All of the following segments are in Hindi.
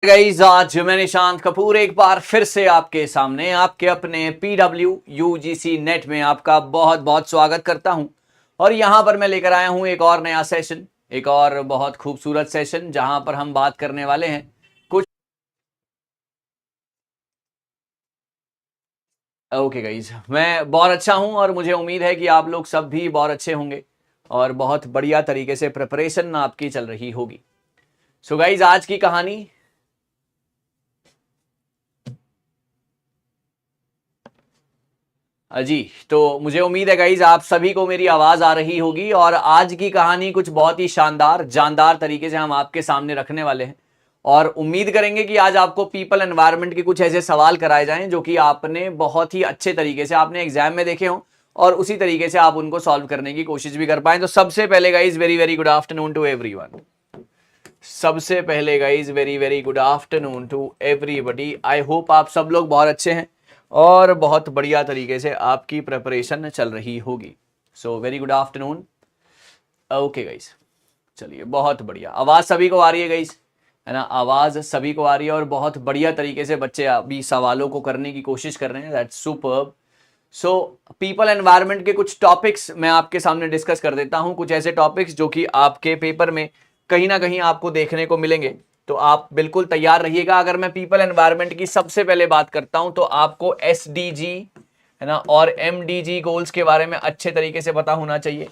गाइस आज मैं निशांत कपूर एक बार फिर से आपके सामने आपके अपने PW UGC नेट में आपका बहुत बहुत स्वागत करता हूं। और यहां पर मैं लेकर आया हूं एक और नया सेशन, एक और बहुत खूबसूरत सेशन जहां पर हम बात करने वाले हैं कुछ। ओके गाइस, मैं बहुत अच्छा हूं और मुझे उम्मीद है कि आप लोग सब भी बहुत अच्छे होंगे और बहुत बढ़िया तरीके से प्रिपरेशन आपकी चल रही होगी। सो गाइस, आज की कहानी जी, तो मुझे उम्मीद है गाइज आप सभी को मेरी आवाज आ रही होगी और आज की कहानी कुछ बहुत ही शानदार जानदार तरीके से हम आपके सामने रखने वाले हैं और उम्मीद करेंगे कि आज आपको पीपल एनवायरनमेंट के कुछ ऐसे सवाल कराए जाएं जो कि आपने बहुत ही अच्छे तरीके से आपने एग्जाम में देखे हों और उसी तरीके से आप उनको सॉल्व करने की कोशिश भी कर पाए। तो सबसे पहले guys very very good afternoon to everyone. सबसे पहले guys very very good afternoon to everybody. I hope आप सब लोग बहुत अच्छे हैं और बहुत बढ़िया तरीके से आपकी प्रिपरेशन चल रही होगी। So very good afternoon. Okay guys, चलिए बहुत बढ़िया। आवाज सभी को आ रही है गाइज, है ना? आवाज सभी को आ रही है और बहुत बढ़िया तरीके से बच्चे अभी सवालों को करने की कोशिश कर रहे हैं। That's superb. So people environment के कुछ टॉपिक्स मैं आपके सामने डिस्कस कर देता हूं, कुछ ऐसे टॉपिक्स जो कि आपके पेपर में कहीं ना कहीं आपको देखने को मिलेंगे, तो आप बिल्कुल तैयार रहिएगा। अगर मैं पीपल एनवायरनमेंट की सबसे पहले बात करता हूं तो आपको SDG, है ना, और MDG गोल्स के बारे में अच्छे तरीके से पता होना चाहिए।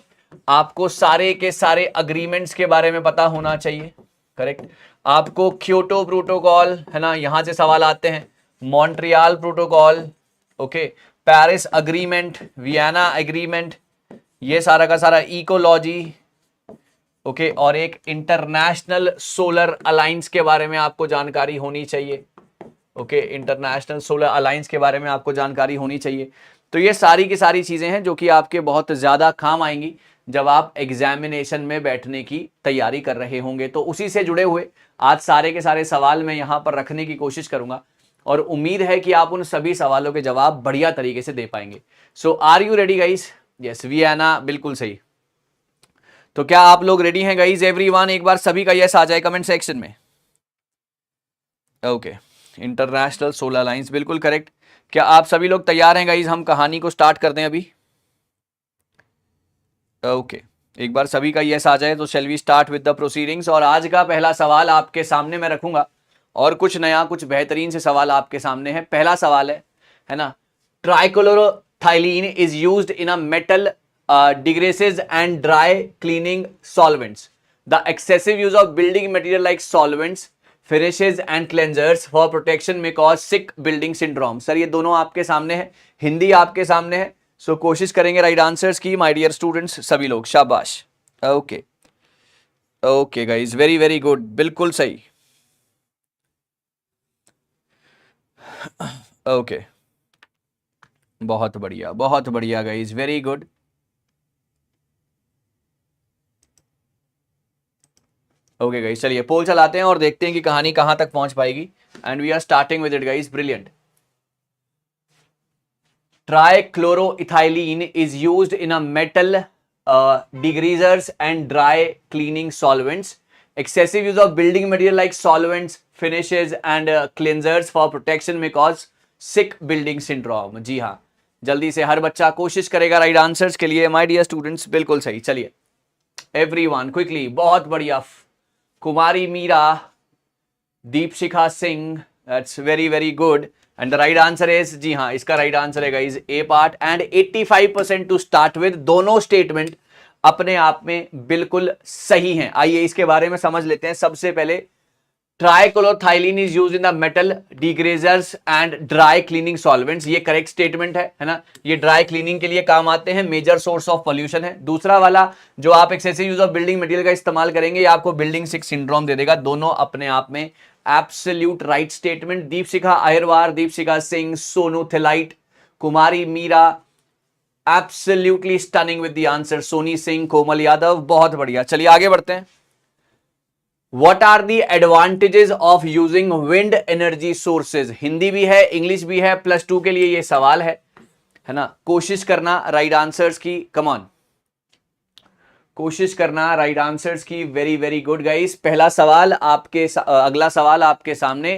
आपको सारे के सारे अग्रीमेंट्स के बारे में पता होना चाहिए, करेक्ट। आपको क्योटो प्रोटोकॉल, है ना, यहां से सवाल आते हैं। Montreal protocol, okay, Paris agreement, Vienna agreement, ये सारा का सारा, इकोलॉजी, ओके, और एक इंटरनेशनल सोलर अलायंस के बारे में आपको जानकारी होनी चाहिए। ओके, इंटरनेशनल सोलर अलायंस के बारे में आपको जानकारी होनी चाहिए। तो ये सारी की सारी चीजें हैं जो कि आपके बहुत ज्यादा काम आएंगी जब आप एग्जामिनेशन में बैठने की तैयारी कर रहे होंगे। तो उसी से जुड़े हुए आज सारे के सारे सवाल मैं यहां पर रखने की कोशिश करूंगा और उम्मीद है कि आप उन सभी सवालों के जवाब बढ़िया तरीके से दे पाएंगे। So are you ready guys? Yes, Vienna, बिल्कुल सही। तो क्या आप लोग रेडी हैं गाइज? एवरीवन, एक बार सभी का यस आ जाए कमेंट सेक्शन में। ओके, इंटरनेशनल सोलर अलायंस, बिल्कुल करेक्ट। क्या आप सभी लोग तैयार हैं गाइज? हम कहानी को स्टार्ट करते हैं अभी। ओके, एक बार सभी का यस आ जाए तो shall we start with the proceedings. और आज का पहला सवाल आपके सामने मैं रखूंगा और कुछ नया कुछ बेहतरीन से सवाल आपके सामने है। पहला सवाल है ना, trichloroethylene is used in a metal degreases and dry cleaning solvents. The excessive use of building material like solvents, finishes and cleansers for protection may cause sick building syndrome. Sir ये दोनों आपके सामने है, हिंदी आपके सामने है। सो कोशिश करेंगे राइट आंसर्स की माय डियर स्टूडेंट्स, सभी लोग शाबाश। Okay okay guys, very very good, बिल्कुल सही। ओके, बहुत बढ़िया guys, very good. Okay guys, चलिए पोल चलाते हैं और देखते हैं कि कहानी कहां तक पहुंच पाएगी। And we are starting with it guys, brilliant. Trichloroethylene is used in a metal degreasers and dry cleaning solvents. Excessive use of building material like solvents, finishes and cleansers for protection may cause sick building syndrome. जी हाँ, जल्दी से हर बच्चा कोशिश करेगा राइट आंसर्स के लिए। माय डियर स्टूडेंट्स, बिल्कुल सही। चलिए एवरीवन क्विकली, बहुत बढ़िया। Kumari Meera, Deepshikha Singh, that's very very good. And the right answer is, जी हाँ, इसका राइट आंसर है guys A part. And 85% to start with. दोनों स्टेटमेंट अपने आप में बिल्कुल सही हैं। आइए इसके बारे में समझ लेते हैं। सबसे पहले, trichloroethylene is used in the metal degreasers and dry cleaning solvents, ये करेक्ट स्टेटमेंट है ना। ये ड्राई क्लीनिंग के लिए काम आते हैं, मेजर सोर्स ऑफ पॉल्यूशन है। दूसरा वाला, जो आप excessive use of building material का इस्तेमाल करेंगे, ये आपको बिल्डिंग सिक सिंड्रोम दे देगा। दोनों अपने आप में absolute right statement. Deepshikha Ahirwar, Deepshikha Singh, Sonu थिलाइट, Kumari Meera, absolutely stunning with the answer. Soni Singh, Komal Yadav, बहुत बढ़िया। चलिए आगे बढ़ते हैं। What are the advantages of using wind energy sources? Hindi भी है, इंग्लिश भी है, +2 के लिए ये सवाल है ना। कोशिश करना राइट आंसर्स की, कम ऑन। कोशिश करना राइट आंसर्स की। Very very good guys. पहला सवाल आपके अगला सवाल आपके सामने,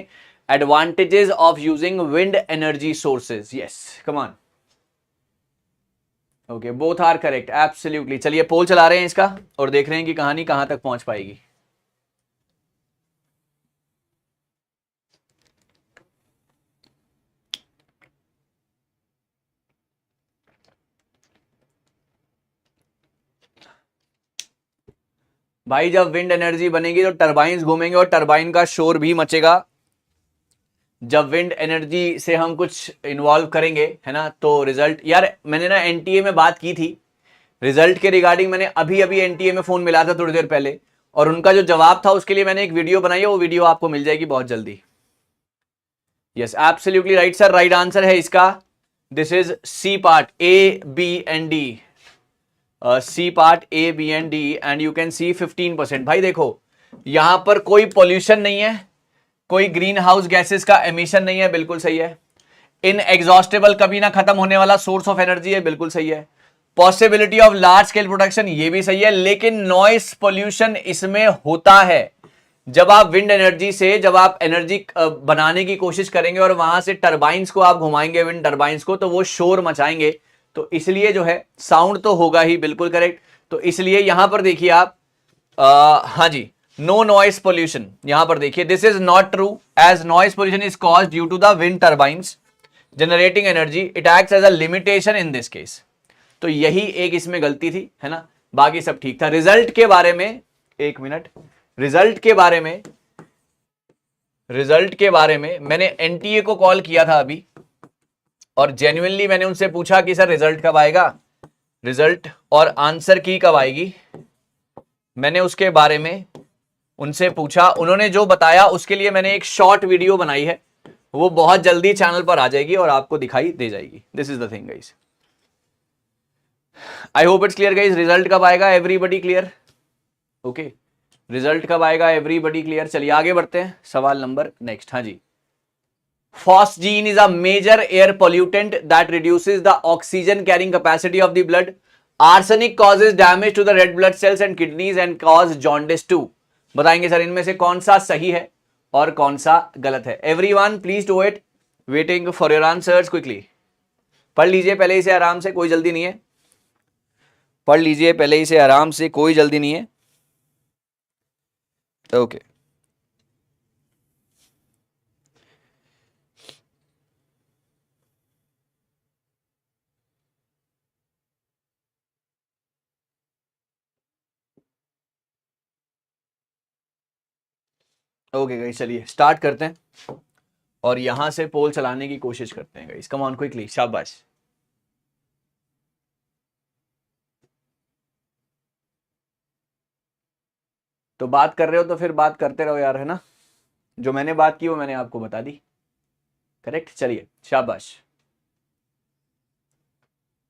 advantages of using wind energy sources. Yes, come on. Okay, both are correct, absolutely. चलिए पोल चला रहे हैं इसका और देख रहे हैं कि कहानी कहां तक पहुंच पाएगी। भाई जब विंड एनर्जी बनेगी तो टरबाइंस घूमेंगे और टरबाइन का शोर भी मचेगा। जब विंड एनर्जी से हम कुछ इन्वॉल्व करेंगे, है ना, तो रिजल्ट, यार मैंने ना एनटीए में बात की थी रिजल्ट के रिगार्डिंग। मैंने अभी अभी एनटीए में फोन मिला था थोड़ी देर पहले, और उनका जो जवाब था उसके लिए मैंने एक वीडियो बनाई है, वो वीडियो आपको मिल जाएगी बहुत जल्दी। Yes, absolutely right sir, right answer है इसका। This is C part, A B and D. C part A B and D, and you can see 15%। भाई देखो यहां पर कोई पॉल्यूशन नहीं है, कोई ग्रीन हाउस गैसेस का एमिशन नहीं है, बिल्कुल सही है। इनएग्जॉस्टेबल, कभी ना खत्म होने वाला सोर्स ऑफ एनर्जी है, बिल्कुल सही है। Possibility of large scale production, ये भी सही है। लेकिन नॉइस पोल्यूशन इसमें होता है। जब आप विंड एनर्जी से, जब आप एनर्जी बनाने की कोशिश करेंगे और वहां से टरबाइंस को आप घुमाएंगे, विंड टरबाइंस को, तो वो शोर मचाएंगे। तो इसलिए जो है साउंड तो होगा ही, बिल्कुल करेक्ट। तो इसलिए यहां पर देखिए आप, हाँ जी, नो नॉइस पोल्यूशन। यहां पर देखिए, this is not true as noise pollution is caused due to the wind turbines generating energy, it acts as a limitation in this case. तो यही एक इसमें गलती थी, है ना, बाकी सब ठीक था। रिजल्ट के बारे में, एक मिनट, रिजल्ट के बारे में मैंने एनटीए को कॉल किया था अभी, और जेन्युइनली मैंने उनसे पूछा कि सर रिजल्ट कब आएगा, रिजल्ट और आंसर की कब आएगी। मैंने उसके बारे में उनसे पूछा, उन्होंने जो बताया उसके लिए मैंने एक शॉर्ट वीडियो बनाई है, वो बहुत जल्दी चैनल पर आ जाएगी और आपको दिखाई दे जाएगी। This is the thing guys, I hope it's clear guys. Result कब आएगा, एवरीबडी क्लियर? ओके, रिजल्ट कब आएगा, एवरीबडी क्लियर। चलिए आगे बढ़ते हैं, सवाल नंबर नेक्स्ट। हाँ जी, phosgene is a major air pollutant that reduces the oxygen carrying capacity of the blood. Arsenic causes damage to the red blood cells and kidneys and cause jaundice too. बताएंगे सर इनमें से कौन सा सही है और कौन सा गलत है। Everyone please do it, waiting for your answers quickly. पढ़ लीजिए पहले इसे आराम से, कोई जल्दी नहीं है। पढ़ लीजिए पहले इसे आराम से, कोई जल्दी नहीं है। ओके ओके गाइस, चलिए स्टार्ट करते हैं और यहां से पोल चलाने की कोशिश करते हैं गाइस। कम ऑन क्विकली, शाबाश। तो बात कर रहे हो तो फिर बात करते रहो यार, है ना। जो मैंने बात की वो मैंने आपको बता दी, करेक्ट। चलिए शाबाश।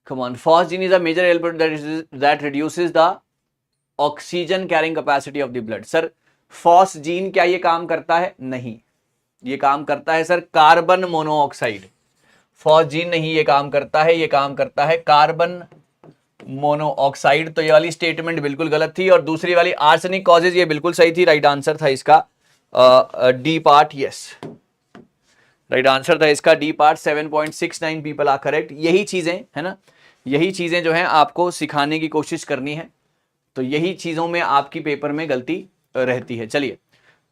Come on, phosgene is a major element that reduces the oxygen carrying capacity of the blood. Sir phosgene क्या ये काम करता है? नहीं, ये काम करता है सर कार्बन मोनोऑक्साइड। phosgene नहीं ये काम करता है, ये काम करता है कार्बन मोनोऑक्साइड। तो ये वाली स्टेटमेंट बिल्कुल गलत थी। और दूसरी वाली आर्सेनिक कॉजेज, ये बिल्कुल सही थी। राइट आंसर था इसका D part. Yes, right answer था इसका D part. 7.69 people are correct. यही चीजें है ना, यही चीजें जो है आपको सिखाने की कोशिश करनी है। तो यही चीजों में आपकी पेपर में गलती रहती है। चलिए,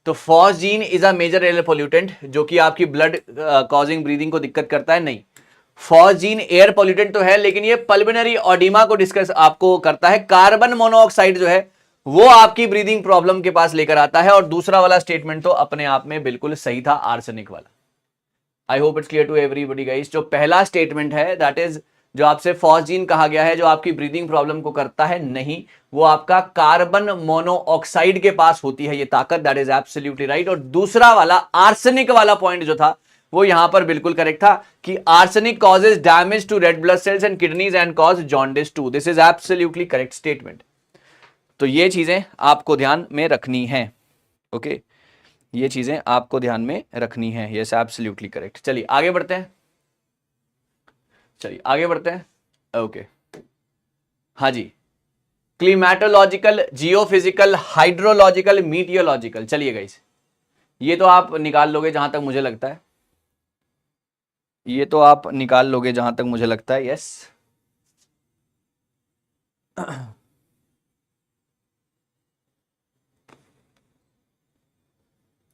तो phosgene is a major air pollutant जो कि आपकी ब्लड कॉजिंग ब्रीदिंग को दिक्कत करता है। नहीं, phosgene एयर पोल्यूटेंट तो है, लेकिन ये पल्मोनरी ऑडिमा को डिस्कस आपको करता है। कार्बन मोनोऑक्साइड जो है वो आपकी ब्रीदिंग प्रॉब्लम के पास लेकर आता है। और दूसरा वाला स्टेटमेंट तो अपने आप में बिल्कुल सही था, आर्सेनिक वाला। I hope it's clear to everybody guys. जो पहला स्टेटमेंट है दैट इज, जो आपसे phosgene कहा गया है जो आपकी ब्रीदिंग प्रॉब्लम को करता है, नहीं, वो आपका कार्बन मोनोऑक्साइड के पास होती है ये ताकत। That is absolutely right. और दूसरा वाला आर्सेनिक वाला पॉइंट जो था वो यहां पर बिल्कुल करेक्ट था कि arsenic causes damage to red blood cells and kidneys and cause jaundice too. This is absolutely correct statement. तो ये चीजें आपको ध्यान में रखनी है। ओके, ये चीजें आपको ध्यान में रखनी है। Yes, absolutely correct. चलिए आगे बढ़ते हैं, चलिए आगे बढ़ते हैं। ओके, हाँ जी, क्लिमेटोलॉजिकल, जियोफिजिकल, हाइड्रोलॉजिकल, मीटियोलॉजिकल। चलिए गाइस, ये तो आप निकाल लोगे जहां तक मुझे लगता है, ये तो आप निकाल लोगे जहां तक मुझे लगता है। यस,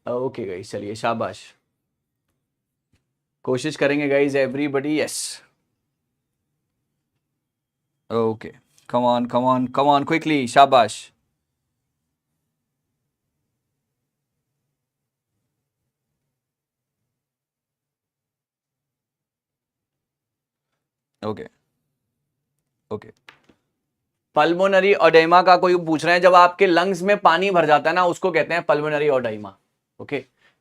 ओके गाइस, चलिए शाबाश, कोशिश करेंगे guys everybody. Yes, okay, come on come on come on quickly, शाबाश। ओके ओके, पल्मोनरी ओडेमा का कोई पूछ रहे हैं, जब आपके लंग्स में पानी भर जाता है ना, उसको कहते हैं pulmonary oedema. Okay,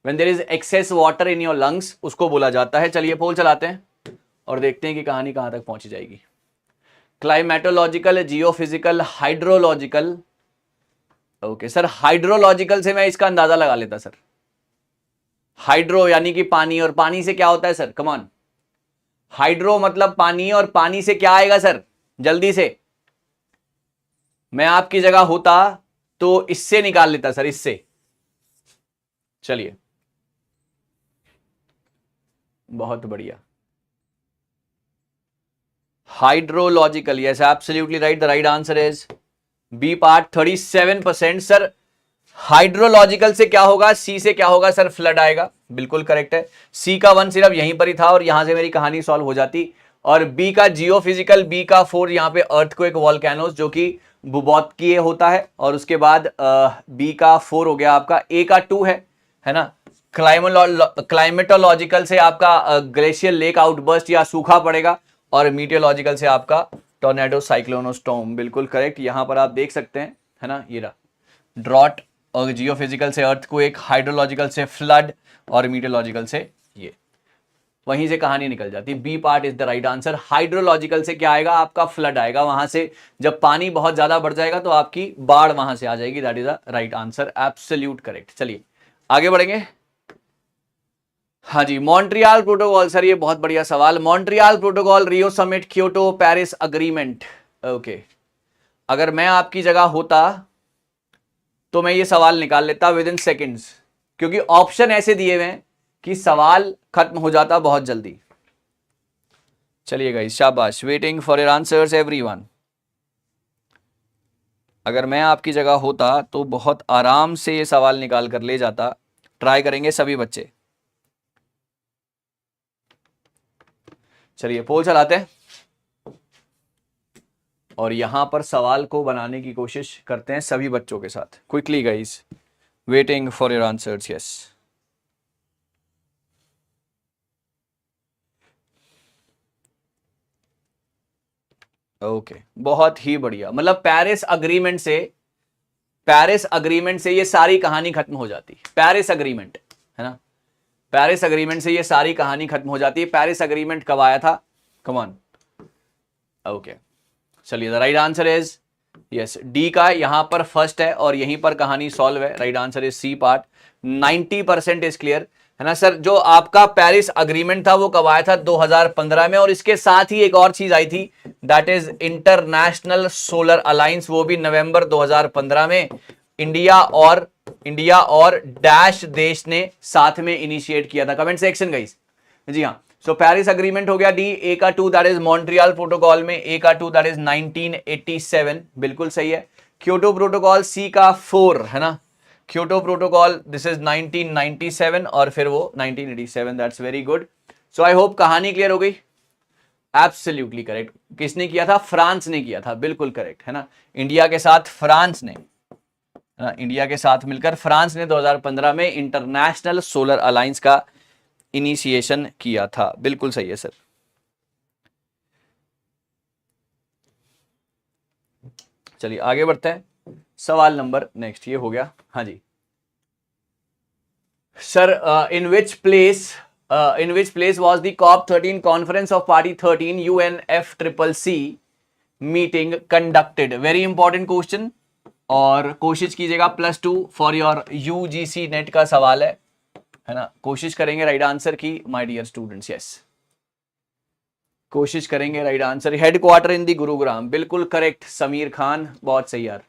when there is excess water in your lungs, उसको बोला जाता है। चलिए पोल चलाते हैं और देखते हैं कि कहानी कहां तक पहुंची जाएगी। Climatological, geophysical, hydrological. Okay sir, hydrological से मैं इसका अंदाजा लगा लेता सर। हाइड्रो यानी कि पानी, और पानी से क्या होता है सर? कम ऑन, हाइड्रो मतलब पानी, और पानी से क्या आएगा सर? जल्दी से, मैं आपकी जगह होता तो इससे निकाल लेता सर, इससे। चलिए, बहुत बढ़िया, hydrological. Yes, absolutely right, the right answer is B part, 37% sir. Hydrological से क्या होगा? सी से क्या होगा सर? फ्लड आएगा, बिल्कुल करेक्ट है। सी का 1 सिर्फ यहीं पर ही था और यहां से मेरी कहानी सॉल्व हो जाती। और बी का जियोफिजिकल, बी का 4 यहां पे अर्थक्वेक, वॉल्केनोस, जो कि बुबोत की होता है। और उसके बाद बी का 4 हो गया आपका, ए का 2 है ना। क्लाइमेटोलॉजिकल से आपका ग्लेशियर लेक आउटबर्स्ट या सूखा पड़ेगा, और मीटियोलॉजिकल से आपका टोर्नेडो, साइक्लोन और स्टॉर्म, बिल्कुल करेक्ट। यहां पर आप देख सकते हैं, है ना, ये रहा ड्रॉट। और जियोफिजिकल से अर्थक्वेक, हाइड्रोलॉजिकल से फ्लड, और मीटियोलॉजिकल से ये, वहीं से कहानी निकल जाती। B part is the right answer. Hydrological से क्या आएगा? आपका फ्लड आएगा, वहां से जब पानी बहुत ज्यादा बढ़ जाएगा तो आपकी बाढ़ वहां से आ जाएगी। That is the right answer, absolute correct. चलिए आगे बढ़ेंगे। हाँ जी, मॉन्ट्रियल प्रोटोकॉल सर, ये बहुत बढ़िया सवाल। Montreal protocol, Rio summit, Kyoto, Paris agreement. Okay, अगर मैं आपकी जगह होता तो मैं ये सवाल निकाल लेता विद इन सेकेंड्स, क्योंकि ऑप्शन ऐसे दिए हुए हैं कि सवाल खत्म हो जाता बहुत जल्दी। चलिए गाइस, शाबाश, waiting for your answers everyone. अगर मैं आपकी जगह होता तो बहुत आराम से ये सवाल निकाल कर ले जाता। ट्राई करेंगे सभी बच्चे। चलिए पोल चलाते हैं और यहां पर सवाल को बनाने की कोशिश करते हैं सभी बच्चों के साथ। Quickly guys, waiting for your answers. Yes, okay, बहुत ही बढ़िया। मतलब पेरिस अग्रीमेंट से ये सारी कहानी खत्म हो जाती। पेरिस अग्रीमेंट, है ना, पेरिस अग्रीमेंट से ये सारी कहानी खत्म हो जाती है। पेरिस अग्रीमेंट कब आया था? Come on, okay. चलिए, the right answer is yes, D का यहां पर फर्स्ट है और यहीं पर कहानी सॉल्व है। Right answer is C part. 90% is clear, है ना सर। जो आपका पेरिस अग्रीमेंट था वो कब आया था? 2015 में। और इसके साथ ही एक और चीज आई थी, that is international solar alliance, वो भी नवंबर 2015 में। इंडिया और डैश देश ने साथ में इनिशिएट किया था। Comment section guys. जी हाँ, सो पेरिस अग्रीमेंट हो गया डी। ए का 2 दैट इज मॉन्ट्रियल प्रोटोकॉल में, ए का 2 दैट इज 1987, बिल्कुल सही है। क्योटो प्रोटोकॉल सी का 4, है ना, क्योटो प्रोटोकॉल दिस इज 1997 और फिर वो 1987। That's very good. So I hope कहानी क्लियर हो गई। Absolutely correct. किसने किया था? फ्रांस ने किया था, बिल्कुल करेक्ट, है ना। इंडिया के साथ फ्रांस ने, इंडिया के साथ मिलकर फ्रांस ने 2015 में इंटरनेशनल सोलर अलायंस का इनिशिएशन किया था। बिल्कुल सही है सर। चलिए आगे बढ़ते हैं। सवाल नंबर नेक्स्ट ये हो गया। हाँ जी sir, in which place was the COP13 conference of party 13 UNFCCC meeting conducted? Very important question, और कोशिश कीजिएगा +2 फॉर योर UGC नेट का सवाल है ना। कोशिश करेंगे राइट आंसर की माय डियर स्टूडेंट्स। यस, कोशिश करेंगे right answer. Head quarter in the Gurugram, बिल्कुल करेक्ट समीर खान, बहुत सही यार।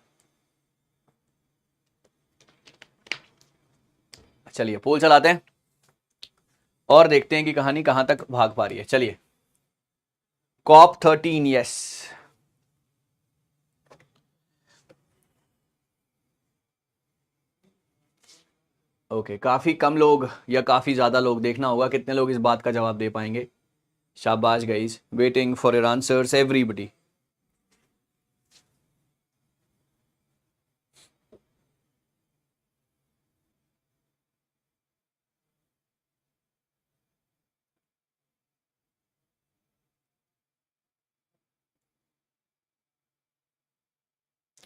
चलिए पोल चलाते हैं और देखते हैं कि कहानी कहां तक भाग पा रही है। चलिए COP13, यस। ओके, काफी कम लोग या काफी ज्यादा लोग, देखना होगा कितने लोग इस बात का जवाब दे पाएंगे। शाबाश guys, waiting for your answers everybody.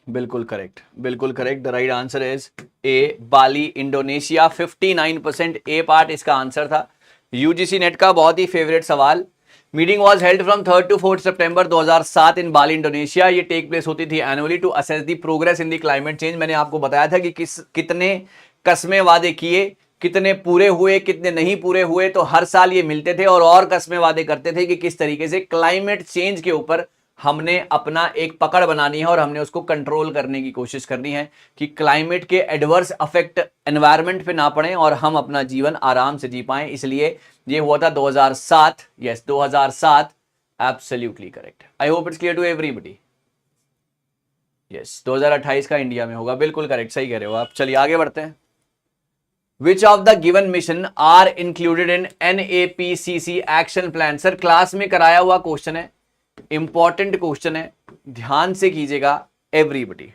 बिल्कुल करेक्ट, बिल्कुल correct. The right answer is A, Bali Indonesia. 59% A part इसका आंसर था। यूजीसी नेट का बहुत ही फेवरेट सवाल। Meeting was held from 3rd to 4th September 2007 in Bali Indonesia. ये टेक प्लेस होती थी annually to assess the progress in the climate change. मैंने आपको बताया था कि कितने कस्में वादे किए, कितने पूरे हुए, कितने नहीं पूरे हुए। तो हर साल ये मिलते थे और कस्में वादे करते थे कि किस तरीके से क्लाइमेट चेंज के ऊपर हमने अपना एक पकड़ बनानी है और हमने उसको कंट्रोल करने की कोशिश करनी है कि क्लाइमेट के एडवर्स अफेक्ट एनवायरनमेंट पे ना पड़े और हम अपना जीवन आराम से जी पाएं। इसलिए ये हुआ था 2007। Yes 2007, absolutely correct. I hope it's clear to everybody. Yes 2028 का इंडिया में होगा, बिल्कुल करेक्ट, सही कह रहे हो आप। चलिए आगे बढ़ते हैं। Which of the given mission are included in NAPCC action plan? Sir class में कराया हुआ क्वेश्चन है, इंपॉर्टेंट क्वेश्चन है, ध्यान से कीजिएगा everybody.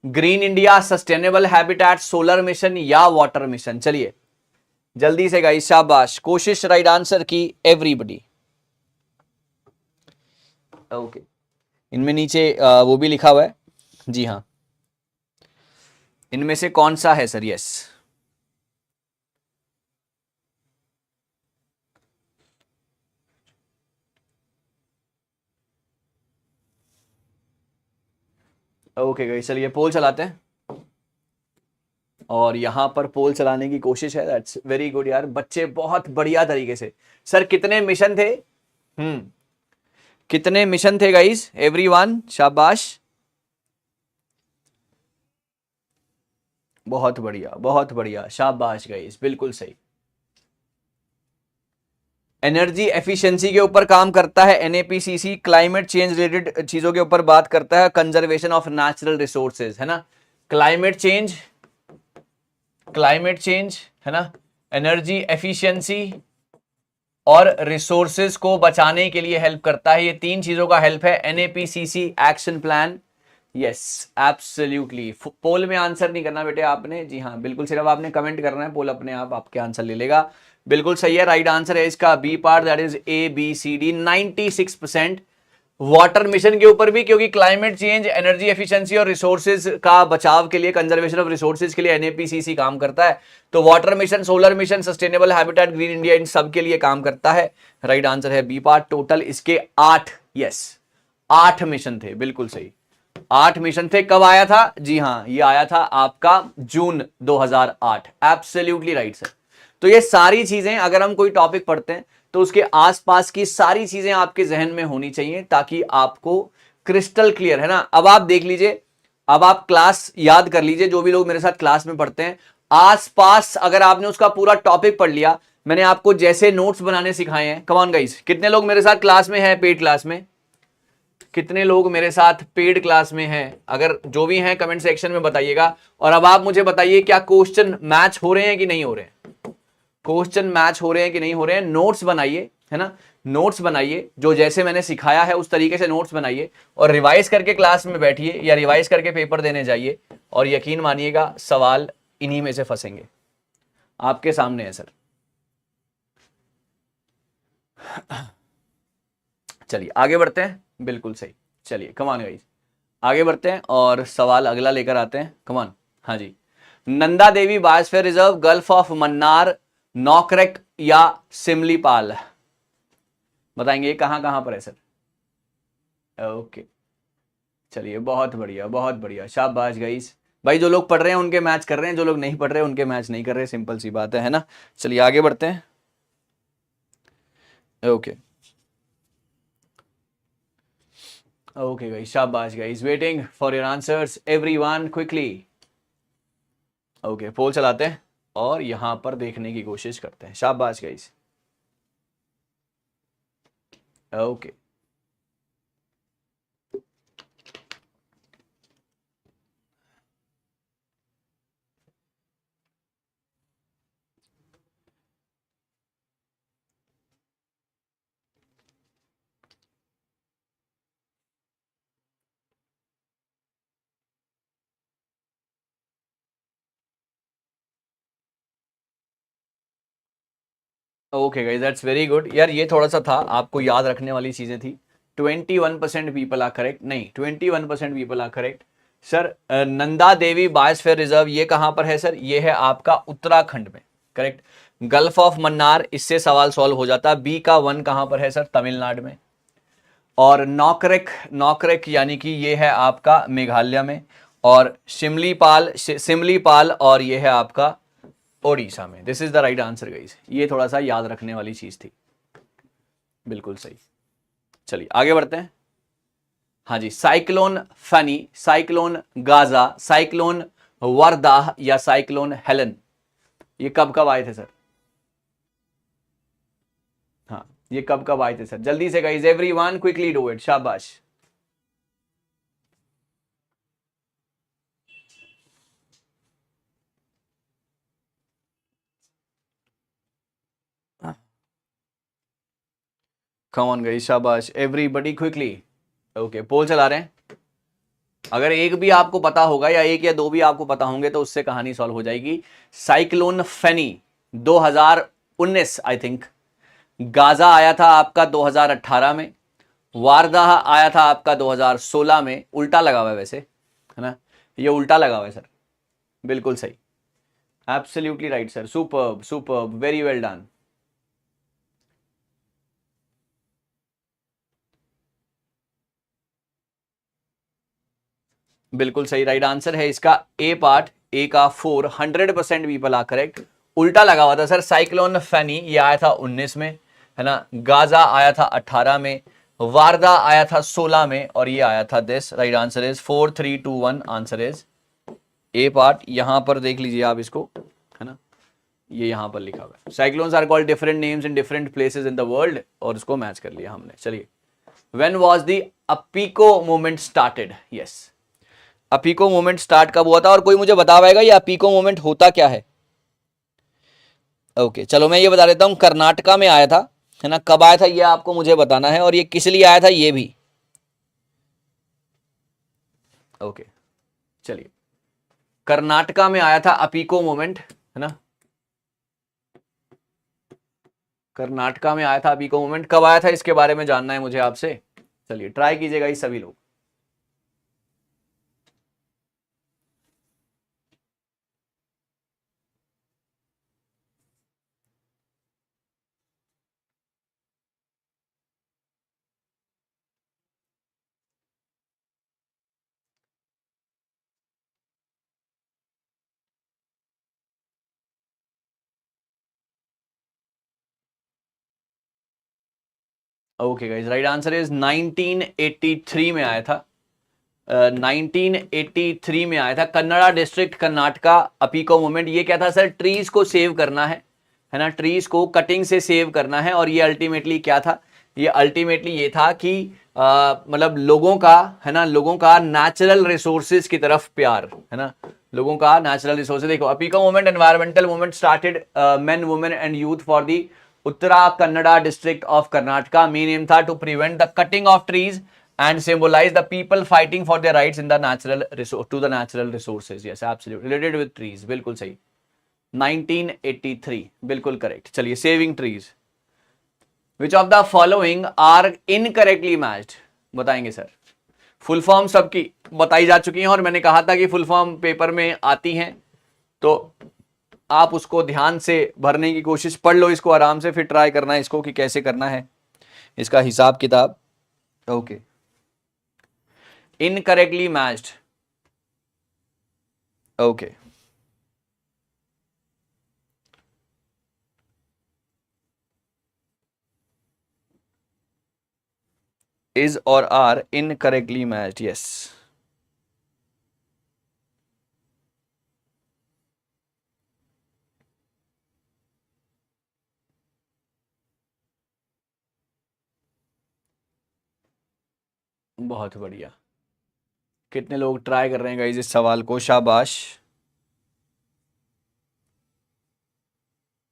Green India, sustainable habitat, solar mission या वाटर मिशन? चलिए जल्दी से गाइस, शाबाश, कोशिश राइट आंसर की एवरीबॉडी। ओके, इनमें नीचे वो भी लिखा हुआ है, जी हाँ। इनमें से कौन सा है सर? यस ओके गाइस, चलिए पोल चलाते हैं और यहां पर पोल चलाने की कोशिश है। दैट्स वेरी गुड यार, बच्चे बहुत बढ़िया तरीके से। सर कितने मिशन थे? कितने मिशन थे गाइस? एवरीवन शाबाश, बहुत बढ़िया, बहुत बढ़िया, शाबाश गाइस, बिल्कुल सही। एनर्जी एफिशिएंसी के ऊपर काम करता है एनएपीसीसी। क्लाइमेट चेंज रिलेटेड चीजों के ऊपर बात करता है, कंजर्वेशन ऑफ नेचुरल रिसोर्सेज, है ना। क्लाइमेट चेंज है ना, एनर्जी एफिशिएंसी और रिसोर्सेज को बचाने के लिए हेल्प करता है। ये तीन चीजों का हेल्प है NAPCC action plan. Yes absolutely. Poll में आंसर नहीं करना बेटे आपने, जी हाँ बिल्कुल, सिर्फ आपने कमेंट करना है, पोल अपने आप आपके आंसर ले लेगा। बिल्कुल सही है, राइट आंसर है इसका B part, that is A B C D. 96%। Water mission के ऊपर भी, क्योंकि क्लाइमेट चेंज, एनर्जी एफिशिएंसी और रिसोर्सेज का बचाव के लिए, कंजर्वेशन ऑफ रिसोर्सेज के लिए एनएपीसीसी काम करता है। तो water mission, solar mission, sustainable habitat, green India, इन सब के लिए काम करता है। राइट आंसर है बी पार्ट। टोटल इसके 8, यस 8 मिशन थे, बिल्कुल सही, 8 मिशन थे। कब आया था? जी हाँ, ये आया था आपका जून 2008। Absolutely right sir. तो ये सारी चीजें, अगर हम कोई टॉपिक पढ़ते हैं तो उसके आसपास की सारी चीजें आपके जहन में होनी चाहिए ताकि आपको क्रिस्टल क्लियर, है ना। अब आप देख लीजिए, अब आप क्लास याद कर लीजिए, जो भी लोग मेरे साथ क्लास में पढ़ते हैं, आसपास अगर आपने उसका पूरा टॉपिक पढ़ लिया, मैंने आपको जैसे नोट्स बनाने सिखाए हैं। कम ऑन गाइस, कितने लोग मेरे साथ क्लास में हैं, पेड क्लास में? कितने लोग मेरे साथ पेड क्लास में हैं? अगर जो भी हैं कमेंट सेक्शन में बताइएगा। और अब आप मुझे बताइए, क्या क्वेश्चन मैच हो रहे हैं कि नहीं हो रहे हैं? क्वेश्चन मैच हो रहे हैं कि नहीं हो रहे हैं? नोट्स बनाइए, है ना, नोट्स बनाइए, जो जैसे मैंने सिखाया है उस तरीके से नोट्स बनाइए और रिवाइज करके क्लास में बैठिए या रिवाइज करके पेपर देने जाइए। और यकीन मानिएगा सवाल इन्हीं में से फंसेंगे। आपके सामने है सर। चलिए आगे बढ़ते हैं, बिल्कुल सही। चलिए कमान गाइस, आगे बढ़ते हैं और सवाल अगला लेकर आते हैं। कमान, हाँ जी। Nanda Devi biosphere reserve, gulf of Mannar, Nokrek या सिमलीपाल? बताएंगे कहां कहां पर है सर? ओके चलिए, बहुत बढ़िया, बहुत बढ़िया, शाबाश गाइस। भाई जो लोग पढ़ रहे हैं उनके मैच कर रहे हैं, जो लोग नहीं पढ़ रहे हैं उनके मैच नहीं कर रहे, सिंपल सी बात है ना। चलिए आगे बढ़ते हैं। ओके ओके गाइस, शाबाश guys, waiting for your answers everyone quickly. Okay, poll चलाते हैं और यहां पर देखने की कोशिश करते हैं। शाबाश guys. Okay, okay guys, that's very good यार। ये थोड़ा सा था, आपको याद रखने वाली चीजें थी। 21% पीपल आर करेक्ट, नहीं 21% people are correct sir. Nanda Devi biosphere reserve ये कहां पर है सर? ये है आपका उत्तराखंड में, करेक्ट। गल्फ ऑफ मन्नार, इससे सवाल सॉल्व हो जाता। बी का 1 कहां पर है सर? तमिलनाडु में। और नौकरेक, नौकरेक यानी कि ये है आपका मेघालय में। और सिमलीपाल और ये है आपका ओडिशा में। This is the right answer guys. ये थोड़ा सा याद रखने वाली चीज थी, बिल्कुल सही। चलिए आगे बढ़ते हैं। हाँ जी, cyclone Fani, cyclone Gaja, cyclone Vardah या साइक्लोन हेलन, ये कब कब आए थे सर? हाँ, ये कब कब आए थे सर? जल्दी से guys, everyone quickly do it, शाबाश। कम ऑन गाइस, शाबाश, एवरीबॉडी क्विकली। ओके, पोल चला रहे हैं। अगर एक भी आपको पता होगा या एक या दो भी आपको पता होंगे तो उससे कहानी सॉल्व हो जाएगी। Cyclone Fani 2019 I think, Gaja आया था आपका 2018 में, वारदाह आया था आपका 2016 में। उल्टा लगा हुआ है वैसे, है ना? ये उल्टा लगा हुआ है सर, बिल्कुल सही, absolutely right sir, superb superb, very well done. बिल्कुल सही, राइट आंसर है इसका ए पार्ट, ए का 4। 100% पीपल आर करेक्ट। उल्टा लगा हुआ था सर। साइक्लोन फैनी ये आया था 19 में, है ना? गाजा आया था 18 में, वारदा आया था 16 में, और ये आया था this. Right answer is 4 3 2 1। Answer is A part. यहां पर देख लीजिए आप इसको, है ना? ये यहां पर लिखा हुआ है, cyclones are called different names in different places in the world, और उसको मैच कर लिया हमने। चलिए, when was the Appiko movement started? Yes, Appiko movement start कब हुआ था? और कोई मुझे बता पाएगा ये अपीको मूवमेंट होता क्या है? ओके, चलो मैं ये बता देता हूं। कर्नाटका में आया था, है ना? कब आया था ये आपको मुझे बताना है, और ये किस लिए आया था ये भी। ओके, चलिए, कर्नाटका में आया था अपीको मूवमेंट, है ना? कर्नाटका में आया था अपीको मूवमेंट। कब आया था इसके बारे में जानना है मुझे आपसे। चलिए ट्राई कीजिएगा ये सभी लोग। Okay guys, right answer is 1983 में आया था। 1983 में आया था, कन्नड़ा डिस्ट्रिक्ट कर्नाटका, अपीको मूवमेंट। ये क्या था सर? ट्रीज को सेव करना है ना? ट्रीज को कटिंग से सेव करना है। और ये अल्टीमेटली क्या था? ये अल्टीमेटली ये था कि मतलब लोगों का, है ना, लोगों का नेचुरल रिसोर्सेज की तरफ प्यार, है ना? लोगों का नेचुरल रिसोर्सेज। देखो, Appiko movement environmental movement started men women and youth for the Uttara Kannada district of Karnataka. Main aim था to prevent the cutting of trees and symbolize the people fighting for their rights in the natural resource to the natural resources. Yes, absolutely related with trees, बिल्कुल सही। 1983 बिल्कुल करेक्ट। चलिए, saving trees, which of the following are incorrectly matched? बताएंगे सर। फुल फॉर्म सबकी बताई जा चुकी हैं, और मैंने कहा था कि फुल फॉर्म पेपर में आती हैं, तो आप उसको ध्यान से भरने की कोशिश, पढ़ लो इसको आराम से, फिर ट्राई करना है इसको कि कैसे करना है इसका हिसाब किताब। Okay, incorrectly matched. Okay, is or are incorrectly matched. Yes. बहुत बढ़िया, कितने लोग ट्राई कर रहे हैं गाइस इस सवाल को, शाबाश,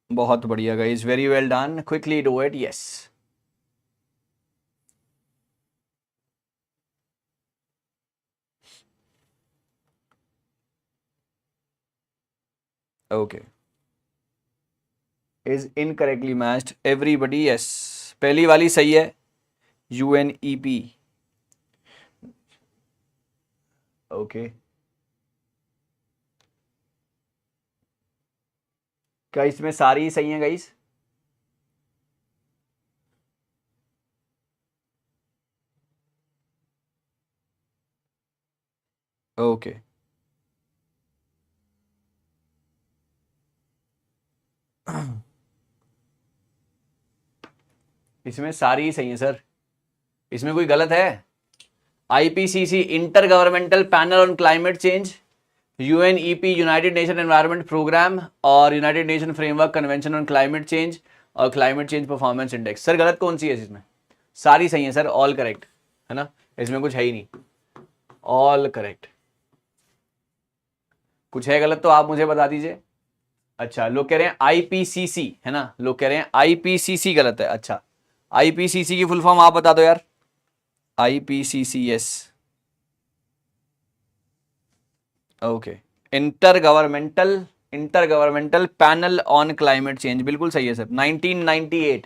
बहुत बढ़िया guys, very well done, quickly do it, yes. Okay, is incorrectly matched, everybody yes, पहली वाली सही है, UNEP। ओके, क्या इसमें सारी सही हैं गाइस? ओके, इसमें सारी ही सही है सर, इसमें कोई गलत है? IPCC intergovernmental panel on climate change, UNEP united nation environment programme, और united nation framework convention on climate change, और climate change performance index. Sir गलत कौन सी है इसमें? सारी सही है सर, ऑल करेक्ट है ना, इसमें कुछ है ही नहीं, ऑल करेक्ट। कुछ है गलत तो आप मुझे बता दीजिए। अच्छा, लोग कह रहे हैं IPCC है ना, लोग कह रहे हैं IPCC गलत है। अच्छा, IPCC की फुल फॉर्म आप बता दो यार। IPCC, yes, okay, inter governmental panel on climate change, बिल्कुल सही है सर, 1998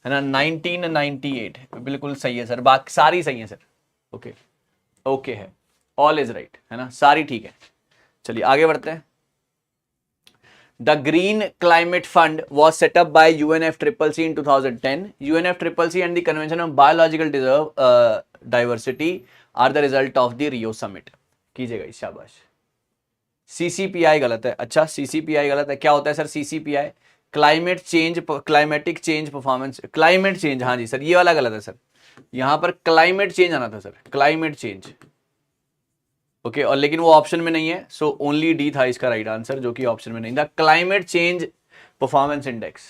है ना, 1998 बिल्कुल सही है सर, बाकी सारी सही है सर। ओके, ओके है, ऑल इज राइट है ना, सारी ठीक है। चलिए आगे बढ़ते हैं। The Green Climate Fund was set up by UNFCCC in 2010. UNFCCC and the Convention on Biological Diversity are the result of the Rio Summit. कीजिएगा, शाबाश। CCPI गलत है। अच्छा, CCPI गलत है, क्या होता है sir CCPI? Climate change, climatic change performance, climate change, हाँ जी सर, ये वाला गलत है सर, यहाँ पर क्लाइमेट चेंज आना था सर, क्लाइमेट चेंज। ओके, और लेकिन वो ऑप्शन में नहीं है, सो ओनली डी था इसका राइट आंसर, जो कि ऑप्शन में नहीं था। Climate change performance index,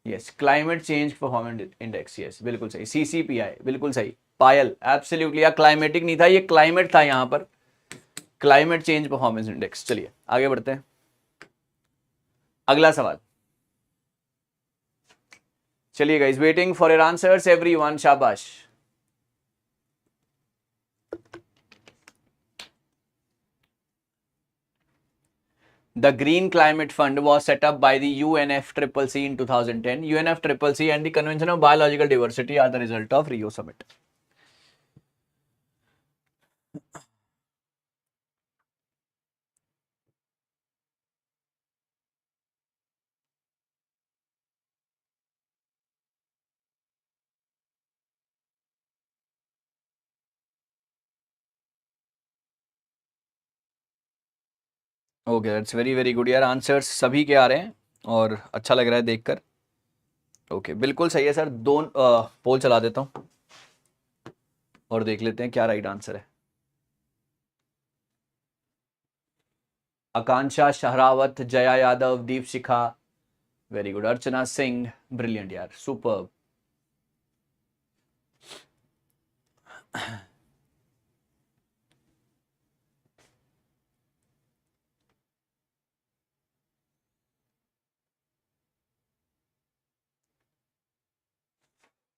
yes, climate change performance index, yes, बिल्कुल सही। CCPI बिल्कुल सही, पायल एब्सोल्युटली, या क्लाइमेटिक नहीं था, ये क्लाइमेट था यहाँ पर, क्लाइमेट चेंज परफॉर्मेंस इंडेक्स। चलिए आगे बढ़ते हैं, अगला सवाल। चलिए guys, waiting for your answers everyone, शाबाश। The Green Climate Fund was set up by the UNFCCC in 2010. UNFCCC and the Convention on Biological Diversity are the result of Rio Summit. Okay, that's very very good यार, आंसर्स सभी के आ रहे हैं और अच्छा लग रहा है देखकर। ओके, बिल्कुल सही है सर, दो पोल चला देता हूँ और देख लेते हैं क्या राइट आंसर है। Akanksha Sehrawat, Jaya Yadav, Deep Shikha, very good, Archana Singh, brilliant यार, सुपर।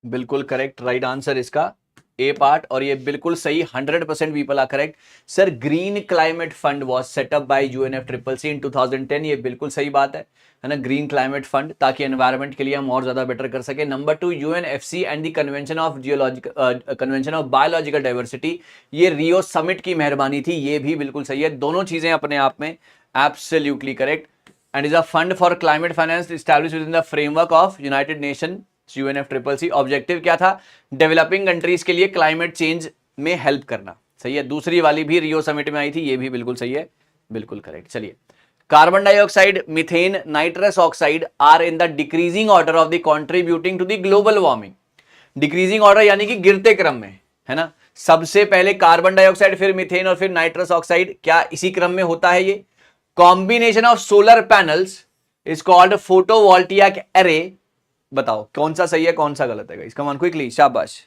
बिल्कुल करेक्ट राइट आंसर इसका ए पार्ट, और ये बिल्कुल सही, 100% people are correct. Sir green climate fund was set up by UNFCCC in 2010, ये बिल्कुल सही बात है ना, ग्रीन क्लाइमेट फंड, ताकि एनवायरनमेंट के लिए हम और ज्यादा बेटर कर सके। Number 2, UNFC and the convention of biological diversity, ये रियो समिट की मेहरबानी थी, ये भी बिल्कुल सही है, दोनों चीजें अपने आप में absolutely correct. And is a fund for climate finance established with in the framework of United nation UNFCCC। Objective क्या था? डेवलपिंग कंट्रीज के लिए क्लाइमेट चेंज में हेल्प करना, सही है। दूसरी वाली भी रियो समिट में आई थी, ये भी बिल्कुल सही है, बिल्कुल करेक्ट। चलिए, carbon dioxide, methane, nitrous oxide are in the decreasing order of the contributing to the global warming. Decreasing order यानी कि गिरते क्रम में, है ना। सबसे पहले कार्बन डाइऑक्साइड, फिर मीथेन और फिर नाइट्रस ऑक्साइड, क्या इसी क्रम में होता है ये। Combination of solar panels is called photovoltaic array. बताओ कौन सा सही है कौन सा गलत है, कम ऑन क्विकली, शाबाश।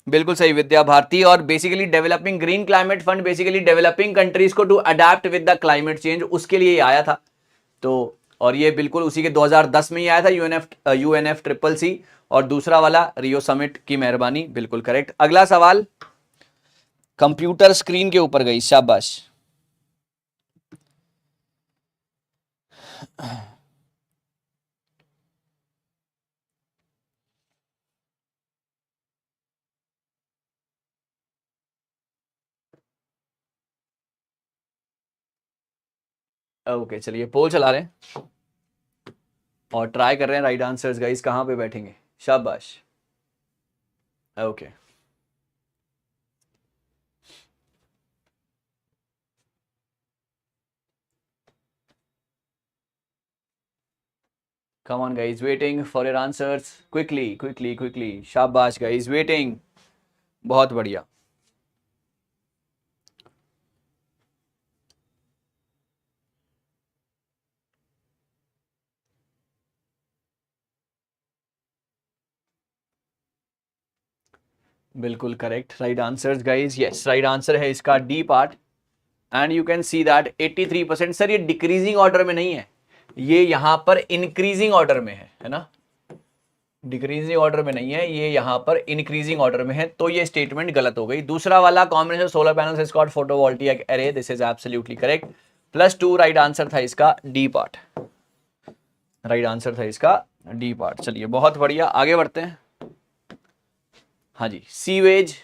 बिल्कुल सही विद्या भारती। और basically developing green climate fund basically developing countries को to adapt with the climate change, उसके लिए आया था। तो और ये बिल्कुल उसी के 2010 में ही आया था, यूएनएफ ट्रिपल सी। और दूसरा वाला रियो समिट की मेहरबानी, बिल्कुल करेक्ट। अगला सवाल कंप्यूटर स्क्रीन के ऊपर गई, शाबाश। ओके चलिए, पोल चला रहे हैं और ट्राई कर रहे हैं राइट आंसर्स गाइस, कहां पे बैठेंगे, शाबाश। Okay come on guys, waiting for your answers, quickly, शाबाश guys, waiting, बहुत बढ़िया। बिल्कुल correct, right answers guys, yes right answer है इसका D part. And you can see that 83%। Sir ये डिक्रीजिंग ऑर्डर में नहीं है, ये यहां पर इंक्रीजिंग ऑर्डर में है ना। डिक्रीजिंग ऑर्डर में नहीं है, ये यहां पर इंक्रीजिंग ऑर्डर में है, तो ये स्टेटमेंट गलत हो गई। दूसरा वाला combination solar panels is called photovoltaic array, this is absolutely correct. +2 right answer था इसका डी पार्ट, राइट आंसर था इसका डी पार्ट। चलिए बहुत बढ़िया, आगे बढ़ते हैं। हाँ जी, sewage,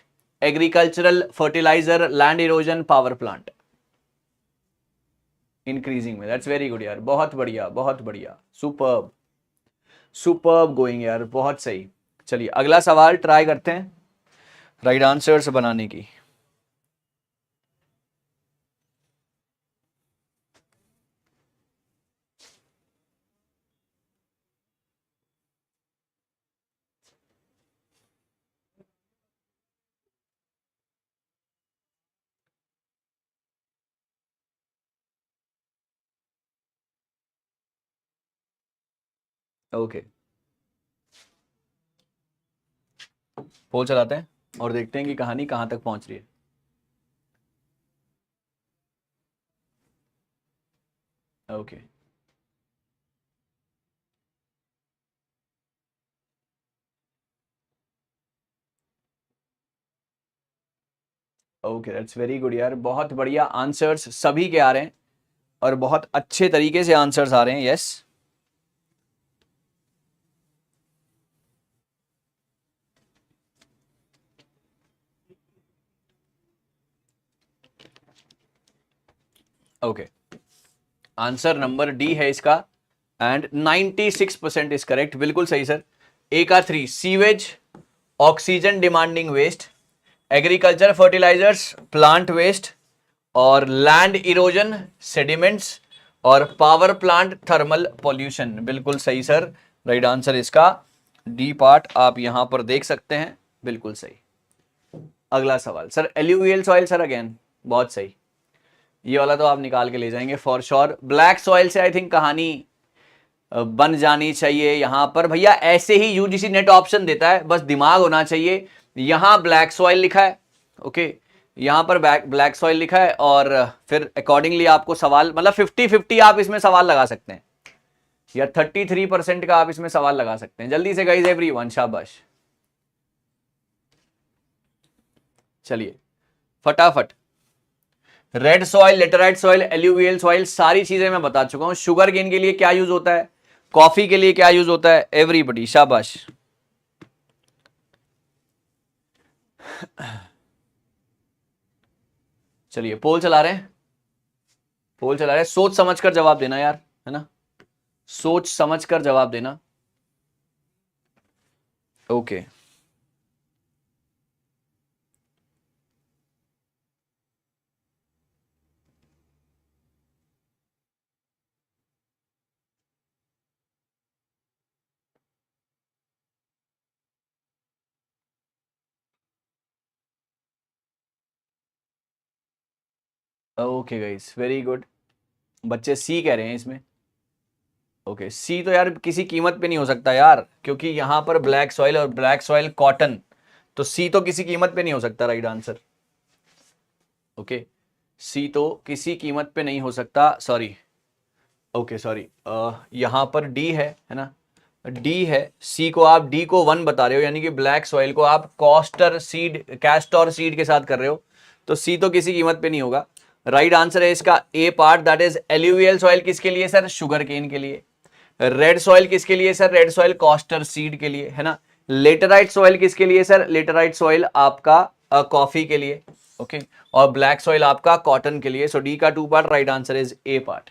agricultural, fertilizer, land erosion, power plant, increasing में, दैट्स वेरी गुड यार, बहुत बढ़िया बहुत बढ़िया, सुपर्ब सुपर्ब गोइंग यार, बहुत सही। चलिए अगला सवाल ट्राई करते हैं राइट आंसर्स बनाने की। ओके पोल चलाते हैं और देखते हैं कि कहानी कहां तक पहुंच रही है। Okay okay that's very good यार, बहुत बढ़िया आंसर्स सभी के आ रहे हैं और बहुत अच्छे तरीके से आंसर्स आ रहे हैं, yes. Okay answer number D है इसका एंड 96% इज करेक्ट, बिल्कुल सही सर। ए का 3, sewage, oxygen demanding waste, agriculture fertilisers, plant waste, और लैंड इरोजन, सेडिमेंट्स, और पावर प्लांट थर्मल पॉल्यूशन, बिल्कुल सही सर। राइट आंसर इसका डी पार्ट आप यहां पर देख सकते हैं, बिल्कुल सही। अगला सवाल sir, alluvial soil sir, again बहुत सही, ये वाला तो आप निकाल के ले जाएंगे फॉर श्योर। ब्लैक सॉइल से आई थिंक कहानी बन जानी चाहिए यहां पर भैया, ऐसे ही यूजीसी नेट ऑप्शन देता है, बस दिमाग होना चाहिए। यहां ब्लैक सॉइल लिखा है, ओके, यहां पर ब्लैक सॉइल लिखा है, और फिर अकॉर्डिंगली आपको सवाल, मतलब 50-50 आप इसमें सवाल लगा सकते हैं, या 33% का आप इसमें सवाल लगा सकते हैं। जल्दी से गाइस एवरीवन, शाबाश। चलिए फटाफट, red soil, laterite soil, alluvial soil, सारी चीजें मैं बता चुका हूं। शुगर केन के लिए क्या यूज होता है, कॉफी के लिए क्या यूज होता है, एवरीबडी शाबाश। चलिए पोल चला रहे हैं, पोल चला रहे हैं, सोच समझ कर जवाब देना यार, है ना, सोच समझ कर जवाब देना। Okay okay guys, very good. बच्चे सी कह रहे हैं इसमें। ओके, सी तो यार किसी कीमत पे नहीं हो सकता यार, क्योंकि यहां पर ब्लैक सॉइल और ब्लैक सॉइल कॉटन, तो सी तो किसी कीमत पे नहीं हो सकता राइट आंसर। ओके, सी तो किसी कीमत पे नहीं हो सकता, सॉरी। ओके सॉरी, यहां पर डी है ना, डी है। सी को आप डी को 1 बता रहे हो, यानी कि ब्लैक सॉइल को आप कैस्टर सीड के साथ कर रहे हो, तो सी तो किसी कीमत पे नहीं होगा। राइट आंसर है इसका A part, that is alluvial soil. किसके लिए सर? शुगर केन के लिए। रेड सॉइल किसके लिए sir? Red soil castor seed के लिए, है ना। लेटराइट सॉइल किसके लिए सर? लेटराइट सॉइल आपका कॉफी के लिए। ओके, और ब्लैक सॉइल आपका कॉटन के लिए। सो डी का 2 part, right answer is A part.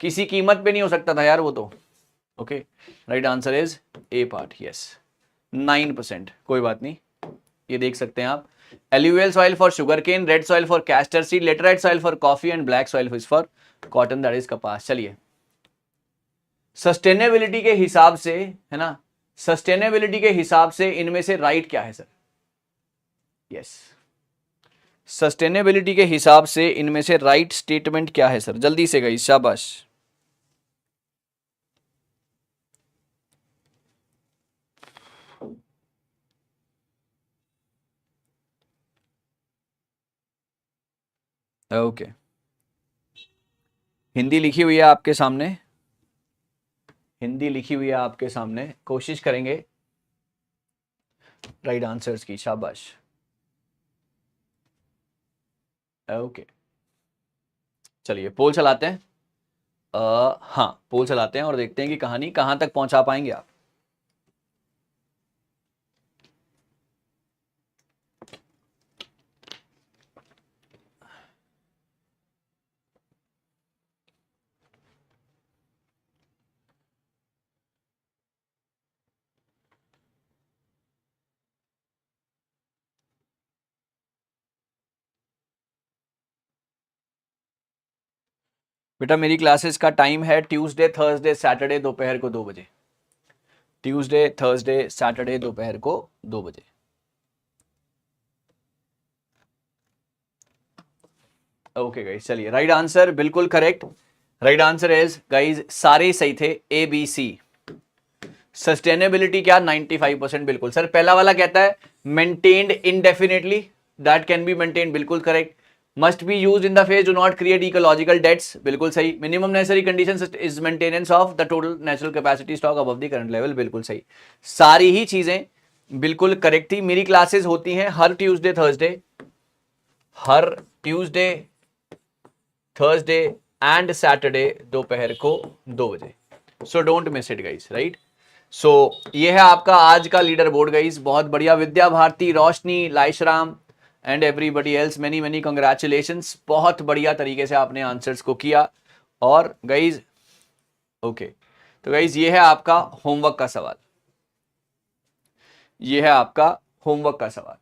किसी कीमत पे नहीं हो सकता था यार वो तो। Okay, right answer is A part, yes. 9%, कोई बात नहीं, ये देख सकते हैं आप। Alluvial soil for sugar cane, red soil for castor seed, laterite soil for coffee and black soil is for cotton, that is कपास। चलिए, सस्टेनेबिलिटी के हिसाब से, है ना, सस्टेनेबिलिटी के हिसाब से इनमें से राइट क्या है सर? यस, सस्टेनेबिलिटी के हिसाब से इनमें से राइट स्टेटमेंट क्या है सर? जल्दी से गई, शाबाश। ओके, हिंदी लिखी हुई है आपके सामने, हिंदी लिखी हुई है आपके सामने, कोशिश करेंगे राइट आंसर्स की, शाबाश। ओके, चलिए पोल चलाते हैं। हाँ, पोल चलाते हैं और देखते हैं कि कहानी कहां तक पहुंचा पाएंगे आप। बेटा मेरी क्लासेस का टाइम है ट्यूसडे, थर्सडे, सैटरडे दोपहर को 2 बजे। ट्यूसडे, थर्सडे, सैटरडे दोपहर को 2 बजे। ओके गाइस, चलिए, राइट आंसर बिल्कुल correct. Right answer is guys, सारे सही थे, ए बी सी। सस्टेनेबिलिटी क्या? 95% बिल्कुल सर। पहला वाला कहता है maintained indefinitely, that can be maintained, बिल्कुल correct. Must be use in the phase, do not create ecological debts, बिल्कुल सही। Minimum necessary condition is maintenance of the total natural capacity stock above the current level, बिल्कुल सही। सारी ही चीजें बिल्कुल करेक्ट थी। मेरी क्लासेस होती हैं हर ट्यूसडे थर्सडे एंड सैटरडे दोपहर को 2 बजे। So don't miss it guys, right. So ये है आपका आज का लीडर बोर्ड गाइस, बहुत बढ़िया। Vidya Bharti, Roshni, Laishram and everybody else, many many congratulations. बहुत बढ़िया तरीके से आपने आंसर्स को किया। और गाइस, ओके, तो गाइस ये है आपका होमवर्क का सवाल, ये है आपका होमवर्क का सवाल।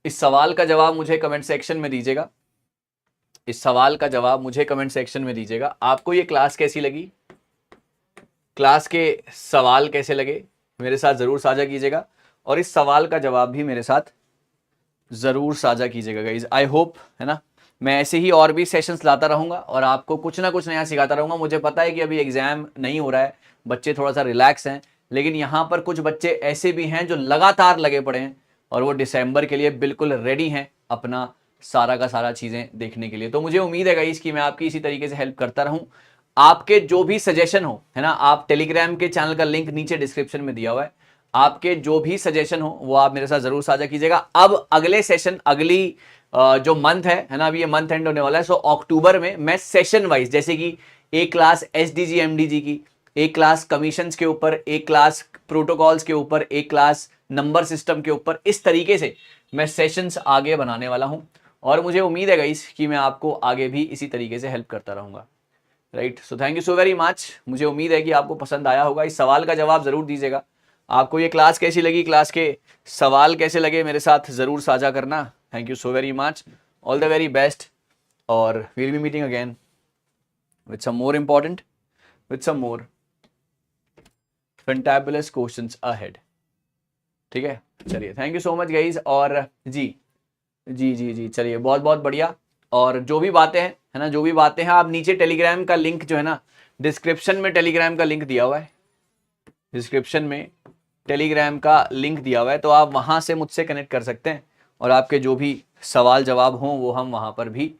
इस सवाल का जवाब मुझे कमेंट सेक्शन में दीजिएगा, इस सवाल का जवाब मुझे कमेंट सेक्शन में दीजिएगा। आपको ये क्लास कैसी लगी, क्लास के सवाल कैसे लगे, मेरे साथ जरूर साझा कीजिएगा, और इस सवाल का जवाब भी मेरे साथ जरूर साझा कीजिएगा गाइज। आई होप, है ना, मैं ऐसे ही और भी सेशंस लाता रहूंगा और आपको कुछ ना कुछ नया सिखाता रहूंगा। मुझे पता है कि अभी एग्जाम नहीं हो रहा है, बच्चे थोड़ा सा रिलैक्स हैं, लेकिन यहाँ पर कुछ बच्चे ऐसे भी हैं जो लगातार लगे पड़े हैं और वो दिसंबर के लिए बिल्कुल रेडी हैं अपना सारा का सारा चीजें देखने के लिए। तो मुझे उम्मीद है गाइस कि मैं आपकी इसी तरीके से हेल्प करता रहूं। आपके जो भी सजेशन हो, है ना, आप टेलीग्राम के चैनल का लिंक नीचे डिस्क्रिप्शन में दिया हुआ है, आपके जो भी सजेशन हो वो आप मेरे साथ जरूर साझा कीजिएगा। अब अगले सेशन, अगली जो मंथ है ना, अभी ये मंथ एंड होने वाला है, सो अक्टूबर में मैं सेशन वाइज, जैसे कि एक क्लास एसडीजी एमडीजी की, एक क्लास कमीशंस के ऊपर, एक क्लास प्रोटोकॉल्स के ऊपर, एक क्लास नंबर सिस्टम के ऊपर, इस तरीके से मैं सेशंस आगे बनाने वाला हूं। और मुझे उम्मीद है गाइस कि मैं आपको आगे भी इसी तरीके से हेल्प करता रहूंगा, right. So thank you so very much. मुझे उम्मीद है कि आपको पसंद आया होगा। इस सवाल का जवाब जरूर दीजिएगा। आपको ये क्लास कैसी लगी, क्लास के सवाल कैसे लगे, मेरे साथ जरूर साझा करना। Thank you so very much, all the very best, और we'll be meeting again with some more important, with some more fantabulous questions ahead. ठीक है, चलिए, thank you so much guys. और जी, जी जी जी, चलिए बहुत बहुत बढ़िया। और जो भी बातें हैं है ना, जो भी बातें हैं, आप नीचे टेलीग्राम का लिंक जो है ना, डिस्क्रिप्शन में टेलीग्राम का लिंक दिया हुआ है, डिस्क्रिप्शन में टेलीग्राम का लिंक दिया हुआ है, तो आप वहां से मुझसे कनेक्ट कर सकते हैं और आपके जो भी सवाल जवाब हों वो हम वहां पर भी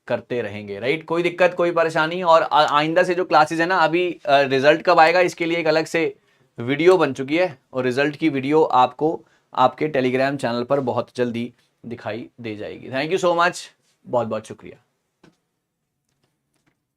करते रहेंगे, राइट। कोई दिक्कत कोई परेशानी। और आइंदा से जो क्लासेस है ना, अभी रिजल्ट कब आएगा इसके लिए एक अलग से वीडियो बन चुकी है, और रिजल्ट की वीडियो आपको आपके टेलीग्राम चैनल पर बहुत जल्दी दिखाई दे जाएगी। थैंक यू सो मच, बहुत बहुत शुक्रिया।